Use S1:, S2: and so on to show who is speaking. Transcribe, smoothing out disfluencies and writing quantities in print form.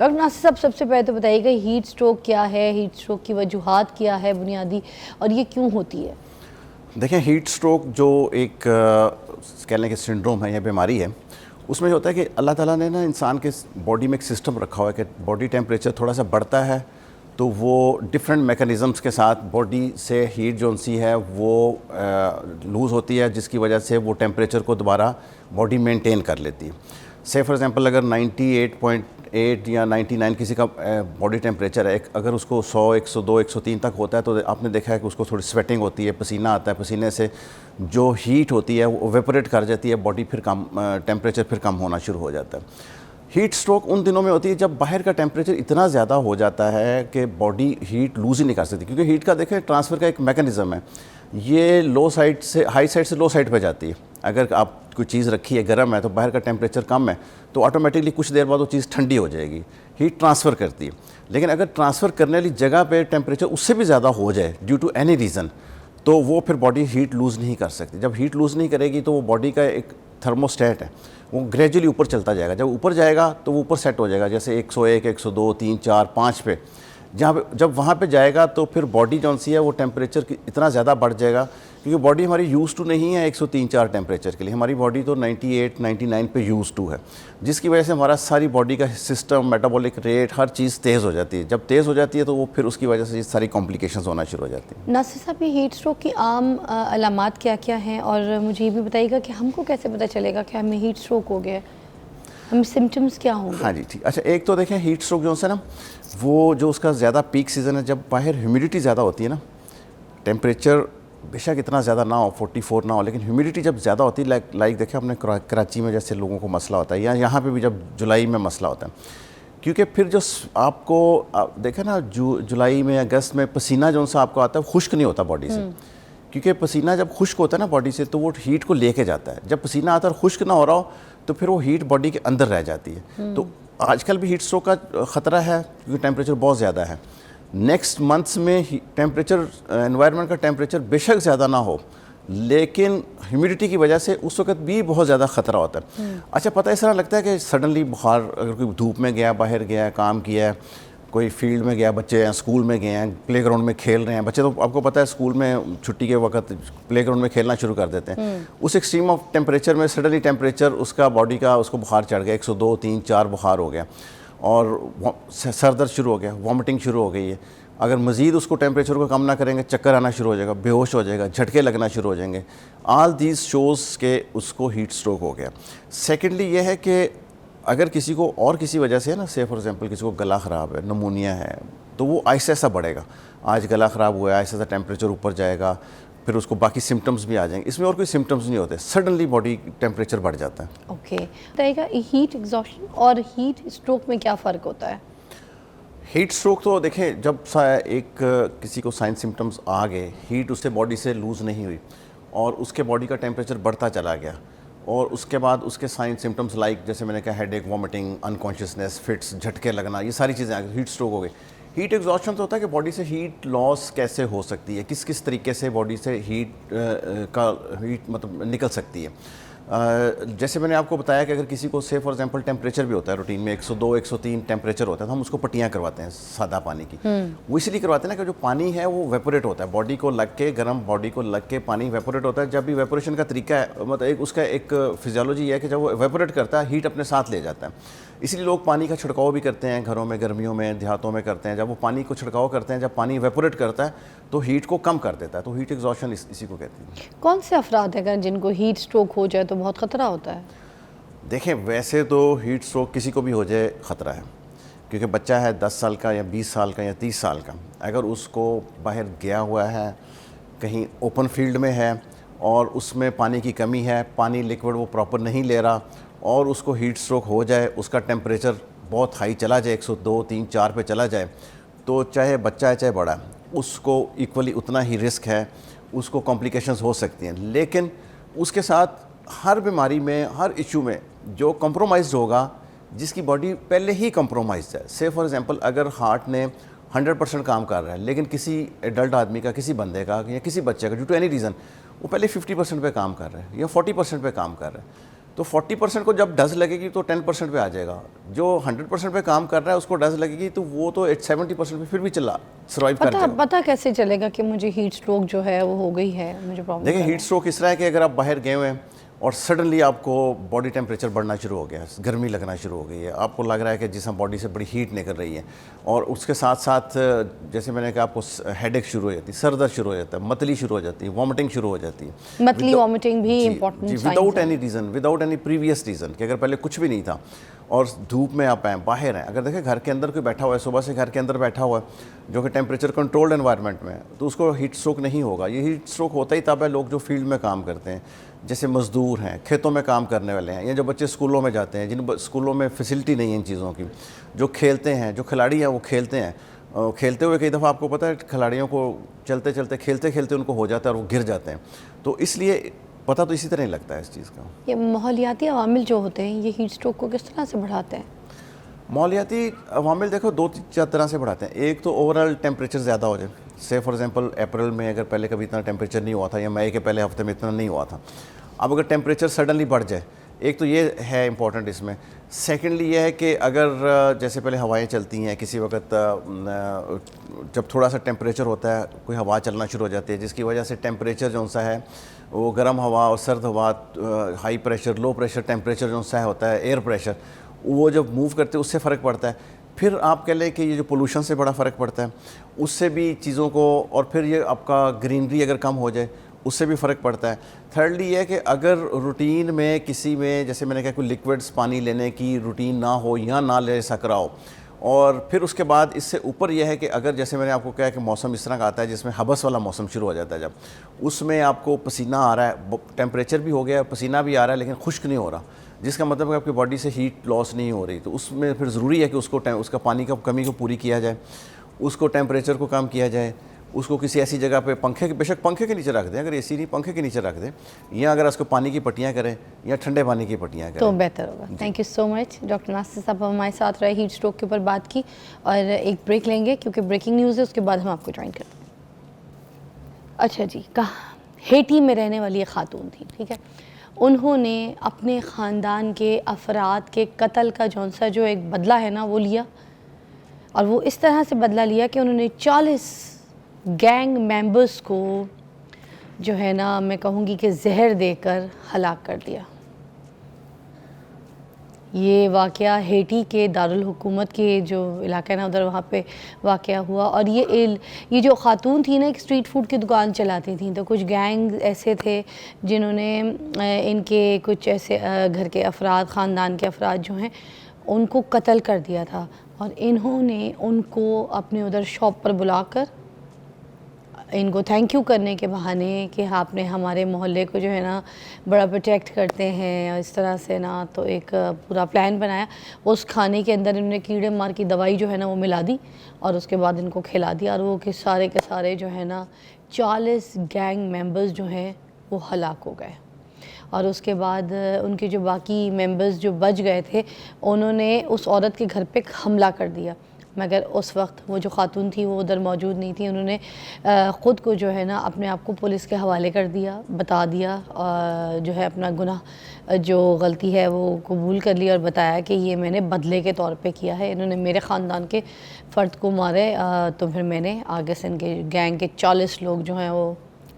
S1: Doctor Nasir साहब, सबसे पहले तो बताइएगा हीट स्ट्रोक क्या है, हीट स्ट्रोक की वजूहात क्या है बुनियादी, और ये क्यों होती है?
S2: देखें, हीट स्ट्रोक जो एक कह लें कि सिंड्रोम है या बीमारी है, उसमें होता है कि अल्लाह ताला ने ना इंसान के बॉडी में एक सिस्टम रखा हुआ है कि बॉडी टेम्परेचर थोड़ा सा बढ़ता है तो वो डिफरेंट मैकेनिज़म्स के साथ बॉडी से हीट जो सी है वो लूज़ होती है, जिसकी वजह से वो टेम्परेचर को दोबारा बॉडी मेंटेन कर लेती है। से फॉर एग्जांपल अगर 98.8 या 99 किसी का बॉडी टेम्परेचर है, अगर उसको 100, 102, 103 तक होता है तो आपने देखा है कि उसको थोड़ी स्वेटिंग होती है, पसीना आता है, पसीने से जो हीट होती है वो वेपोरेट कर जाती है, बॉडी फिर कम टेम्परेचर फिर कम होना शुरू हो जाता है। हीट स्ट्रोक उन दिनों में होती है जब बाहर का टेम्परेचर इतना ज़्यादा हो जाता है कि बॉडी हीट लूज़ ही नहीं कर सकती, क्योंकि हीट का देखें ट्रांसफ़र का एक मैकेनिज़्म है, ये लो साइड से हाई साइड से लो साइड पे जाती है। अगर आप कोई चीज़ रखी है गर्म है तो बाहर का टेम्परेचर कम है तो ऑटोमेटिकली कुछ देर बाद वो चीज़ ठंडी हो जाएगी, हीट ट्रांसफ़र करती है। लेकिन अगर ट्रांसफ़र करने वाली जगह पे टेम्परेचर उससे भी ज़्यादा हो जाए ड्यू टू एनी रीज़न, तो वो फिर बॉडी हीट लूज़ नहीं कर सकती। जब हीट लूज़ नहीं करेगी तो वो बॉडी का एक थर्मोस्टेट है, वो ग्रेजुअली ऊपर चलता जाएगा। जब ऊपर जाएगा तो वो ऊपर सेट हो जाएगा, जैसे 101, 102, 3, 4, 5 पे। जब वहाँ पे जाएगा तो फिर बॉडी जौन सी है वो टेम्परेचर इतना ज़्यादा बढ़ जाएगा, क्योंकि बॉडी हमारी यूज़ टू नहीं है 103-4 टेम्परेचर के लिए। हमारी बॉडी तो 98, 99 पे यूज़ टू है, जिसकी वजह से हमारा सारी बॉडी का सिस्टम, मेटाबॉलिक रेट, हर चीज़ तेज़ हो जाती है। जब तेज़ हो जाती है तो वो फिर उसकी वजह से सारी कॉम्प्लिकेशंस होना शुरू हो जाती हैं।
S1: नासिर साहब, ये हीट स्ट्रोक की आम अलामात क्या क्या हैं, और मुझे ये भी बताइएगा कि हमको कैसे पता चलेगा कि हमें हीट स्ट्रोक हो गया है, हम सिम्टम्स क्या होंगे?
S2: हाँ जी, ठीक। अच्छा, एक तो देखें हीट स्ट्रोक जो है ना, वो जो उसका ज़्यादा पीक सीज़न है, जब बाहर ह्यूमिडिटी ज़्यादा होती है ना, टेम्परेचर बेशक इतना ज़्यादा ना हो, 44 ना हो, लेकिन ह्यूमिडिटी जब ज़्यादा होती है, लाइक देखें अपने कराची में जैसे लोगों को मसला होता है, या यहाँ पे भी जब जुलाई में मसला होता है, क्योंकि फिर जो आपको देखें ना जुलाई में अगस्त में पसीना जो सा आपको आता है खुश्क नहीं होता बॉडी से, क्योंकि पसीना जब खुश्क होता है ना बॉडी से तो वो हीट को लेके जाता है। जब पसीना आता है और खुश्क ना हो रहा हो तो फिर वो हीट बॉडी के अंदर रह जाती है। तो आजकल भी हीट स्ट्रोक का ख़तरा है, क्योंकि टेम्परेचर बहुत ज़्यादा है। नेक्स्ट मंथ्स में टेम्परेचर, एनवायरनमेंट का टेम्परेचर बेशक ज़्यादा ना हो, लेकिन ह्यूमिडिटी की वजह से उस वक्त भी बहुत ज़्यादा ख़तरा होता है। अच्छा, पता इस तरह लगता है कि सडनली बुखार, अगर कोई धूप में गया, बाहर गया, काम किया है, कोई फील्ड में गया, बच्चे हैं स्कूल में गए हैं, प्लेग्राउंड में खेल रहे हैं बच्चे, तो आपको पता है स्कूल में छुट्टी के वक्त प्लेग्राउंड में खेलना शुरू कर देते हैं। उस एक्सट्रीम ऑफ टेम्परेचर में सडनली टेम्परेचर उसका बॉडी का, उसको बुखार चढ़ गया, 102, 3, 4 बुखार हो गया, और सर दर्द शुरू हो गया, वॉमिटिंग शुरू हो गई है। अगर मज़ीद उसको टेम्परेचर को कम ना करेंगे, चक्कर आना शुरू हो जाएगा, बेहोश हो जाएगा, झटके लगना शुरू हो जाएंगे। ऑल दीज शोज़ के उसको हीट स्ट्रोक हो गया। सेकेंडली ये है कि अगर किसी को और किसी वजह से है ना, से फॉर एग्जांपल किसी को गला ख़राब है, नमूनिया है, तो वो ऐसा ऐसा बढ़ेगा। आज गला ख़राब हुआ है, ऐसा ऐसा टेम्परेचर ऊपर जाएगा, फिर उसको बाकी सिम्टम्स भी आ जाएंगे। इसमें और कोई सिम्टम्स नहीं होते, सडनली बॉडी टेम्परेचर बढ़ जाता है।
S1: ओके, बताइएगा हीट एग्जॉशन और हीट स्ट्रोक में क्या फ़र्क होता है?
S2: हीट स्ट्रोक तो देखें, जब एक किसी को साइन सिम्टम्स आ गए, हीट उससे बॉडी से लूज़ नहीं हुई और उसके बॉडी का टेम्परेचर बढ़ता चला गया, और उसके बाद उसके साइन सिम्टम्स लाइक जैसे मैंने कहा हेडेक, वॉमिटिंग, अनकॉन्शियसनेस, फिट्स, झटके लगना, ये सारी चीज़ें आ गई, हीट स्ट्रोक हो गई। हीट एग्जॉस्शन तो होता है कि बॉडी से हीट लॉस कैसे हो सकती है, किस किस तरीके से बॉडी से हीट मतलब निकल सकती है। जैसे मैंने आपको बताया कि अगर किसी को से फॉर एग्जांपल टेम्परेचर भी होता है रूटीन में 102, 103 टेम्परेचर होता है, तो हम उसको पट्टियाँ करवाते हैं सादा पानी की। वो इसलिए करवाते हैं ना कि जो पानी है वो वेपोरेट होता है, बॉडी को लग के, गर्म बॉडी को लग के पानी वेपोरेट होता है। जब भी वेपोरेशन का तरीका है, मतलब उसका एक फिजियोलॉजी है कि जब वो वेपोरेट करता है हीट अपने साथ ले जाता है। इसलिए लोग पानी का छिड़काव भी करते हैं, घरों में गर्मियों में, देहातों में करते हैं। जब वो पानी को छिड़काव करते हैं, जब पानी वेपोरेट करता है तो हीट को कम कर देता है, तो हीट एग्जॉशन इसी को कहते हैं।
S1: कौन से अफराद हैं जिनको हीट स्ट्रोक हो जाए तो बहुत ख़तरा होता है?
S2: देखें, वैसे तो हीट स्ट्रोक किसी को भी हो जाए ख़तरा है, क्योंकि बच्चा है 10 साल का या 20 साल का या 30 साल का, अगर उसको बाहर गया हुआ है, कहीं ओपन फील्ड में है और उसमें पानी की कमी है, पानी लिक्विड वो प्रॉपर नहीं ले रहा, और उसको हीट स्ट्रोक हो जाए, उसका टेम्परेचर बहुत हाई चला जाए, 102, 3, 4 पे चला जाए, तो चाहे बच्चा है चाहे बड़ा है, उसको इक्वली उतना ही रिस्क है, उसको कॉम्प्लिकेशंस हो सकती हैं। लेकिन उसके साथ हर बीमारी में, हर इशू में जो कंप्रोमाइज़ होगा, जिसकी बॉडी पहले ही कंप्रोमाइज़ है, से फॉर एग्जांपल अगर हार्ट ने 100% काम कर रहा है, लेकिन किसी एडल्ट आदमी का, किसी बंदे का या किसी बच्चे का ड्यू टू एनी रीज़न वो पहले 50% पे काम कर रहा है या 40% पे काम कर रहा है, तो 40% को जब डज लगेगी तो 10% पे आ जाएगा। जो 100% पे काम कर रहा है उसको डज लगेगी तो वो तो 70% पे फिर भी चला सर्वाइव कर जाएगा।
S1: पता कैसे चलेगा कि मुझे हीट स्ट्रोक जो है वो हो गई है, मुझे प्रॉब्लम?
S2: देखिए हीट स्ट्रोक इस तरह है कि अगर आप बाहर गए हुए हैं और सडनली आपको बॉडी टेम्परेचर बढ़ना शुरू हो गया, गर्मी लगना शुरू हो गई है, आपको लग रहा है कि जिसम बॉडी से बड़ी हीट निकल रही है, और उसके साथ साथ जैसे मैंने कहा आपको हेडेक शुरू हो जाती है, सर दर्द शुरू हो जाता है, मतली शुरू हो जाती है, वॉमिटिंग शुरू हो जाती है।
S1: मतली वॉमिटिंग भी important
S2: without any reason, without any previous reason, कि अगर पहले कुछ भी नहीं था और धूप में आप आए, बाहर हैं, अगर देखें घर के अंदर कोई बैठा हुआ है, सुबह से घर के अंदर बैठा हुआ है जो कि टेम्परेचर कंट्रोल्ड एनवायरनमेंट में है, तो उसको हीट स्ट्रोक नहीं होगा। ये हीट स्ट्रोक होता ही तब है लोग जो फील्ड में काम करते हैं, जैसे मज़दूर हैं, खेतों में काम करने वाले हैं, या जो बच्चे स्कूलों में जाते हैं, जिन स्कूलों में फैसिलिटी नहीं है इन चीज़ों की, जो खेलते हैं, जो खिलाड़ी हैं वो खेलते हैं, खेलते हुए कई दफ़ा आपको पता है खिलाड़ियों को चलते चलते खेलते खेलते उनको हो जाता है और वो गिर जाते हैं। तो इसलिए पता तो इसी तरह ही लगता है इस चीज़ का।
S1: ये माहौलियाती अवामिल जो होते हैं ये हीट स्ट्रोक को किस तरह से बढ़ाते हैं?
S2: माहौलियाती अवामिल देखो 2-4 तरह से बढ़ाते हैं। एक तो ओवरऑल टेम्परेचर ज़्यादा हो जाए, से फॉर एग्जांपल अप्रैल में अगर पहले कभी इतना टेम्परेचर नहीं हुआ था, या मई के पहले हफ्ते में इतना नहीं हुआ था, अब अगर टेम्परेचर सडनली बढ़ जाए, एक तो ये है इम्पॉर्टेंट इसमें। सेकेंडली ये है कि अगर जैसे पहले हवाएं चलती हैं, किसी वक्त जब थोड़ा सा टेम्परेचर होता है, कोई हवा चलना शुरू हो जाती है जिसकी वजह से टेम्परेचर जो सा है वो गर्म हवा और सर्द हवा, high pressure, low pressure temperature जो सा होता है, एयर प्रेशर, वो जब मूव करते हैं उससे फ़र्क पड़ता है। फिर आप कह लें कि ये जो पोल्यूशन से बड़ा फ़र्क पड़ता है, उससे भी चीज़ों को, और फिर ये आपका ग्रीनरी अगर कम हो जाए उससे भी फ़र्क पड़ता है। थर्डली ये है कि अगर रूटीन में किसी में, जैसे मैंने कहा, कोई लिक्विड्स पानी लेने की रूटीन ना हो या ना ले सक रहा हो, और फिर उसके बाद इससे ऊपर यह है कि अगर जैसे मैंने आपको कहा कि मौसम इस तरह का आता है जिसमें हबस वाला मौसम शुरू हो जाता है, जब उसमें आपको पसीना आ रहा है, टेम्परेचर भी हो गया, पसीना भी आ रहा है, लेकिन खुश्क नहीं हो रहा, जिसका मतलब है आपकी बॉडी से हीट लॉस नहीं हो रही, तो उसमें फिर ज़रूरी है कि उसका पानी का कमी को पूरी किया जाए, उसको टेम्परेचर को कम किया जाए, उसको किसी ऐसी जगह पे बेशक पंखे के नीचे रख दें, अगर एसी नहीं पंखे के नीचे रख दें, या अगर उसको पानी की पट्टियाँ करें या ठंडे पानी की पट्टियाँ करें
S1: तो बेहतर होगा। Thank you so much doctor Nasir sahab, हमारे साथ रहे, हीट स्ट्रोक के ऊपर बात की, और एक ब्रेक लेंगे क्योंकि ब्रेकिंग न्यूज़ है, उसके बाद हम आपको ज्वाइन करते हैं। अच्छा जी, कहाँ हेटी में रहने वाली एक खातून थी, ठीक है, उन्होंने अपने ख़ानदान के अफराद के कत्ल का जो एक बदला है ना वो लिया, और वो इस तरह से बदला लिया कि उन्होंने 40 गैंग मेंबर्स को जो है ना, मैं कहूँगी कि जहर देकर हलाक कर दिया। ये वाक़या हेटी के दारुल हुकूमत के जो इलाका है ना उधर, वहाँ पे वाक़या हुआ। और ये जो ख़ातून थी ना, एक स्ट्रीट फूड की दुकान चलाती थी, तो कुछ गैंग ऐसे थे जिन्होंने इनके कुछ ऐसे घर के अफराद, ख़ानदान के अफराद जो हैं उनको कत्ल कर दिया था, और इन्होंने उनको अपने उधर शॉप पर बुलाकर इनको थैंक यू करने के बहाने कि आपने हमारे मोहल्ले को जो है ना बड़ा प्रोटेक्ट करते हैं, और इस तरह से ना, तो एक पूरा प्लान बनाया। उस खाने के अंदर इन्होंने कीड़े मार की दवाई जो है ना वो मिला दी, और उसके बाद इनको खिला दिया, और वो के सारे जो है ना 40 गैंग मेंबर्स जो हैं वो हलाक हो गए। और उसके बाद उनके जो बाकी मेंबर्स जो बच गए थे, उन्होंने उस औरत के घर पे हमला कर दिया, मगर उस वक्त वो जो ख़ातून थी वो उधर मौजूद नहीं थी। उन्होंने ख़ुद को जो है ना अपने आप को पुलिस के हवाले कर दिया, बता दिया, जो है अपना गुनाह, जो गलती है वो कबूल कर लिया, और बताया कि ये मैंने बदले के तौर पे किया है, इन्होंने मेरे ख़ानदान के फ़र्द को मारे, तो फिर मैंने आगे से इनके गैंग के 40 लोग जो हैं वो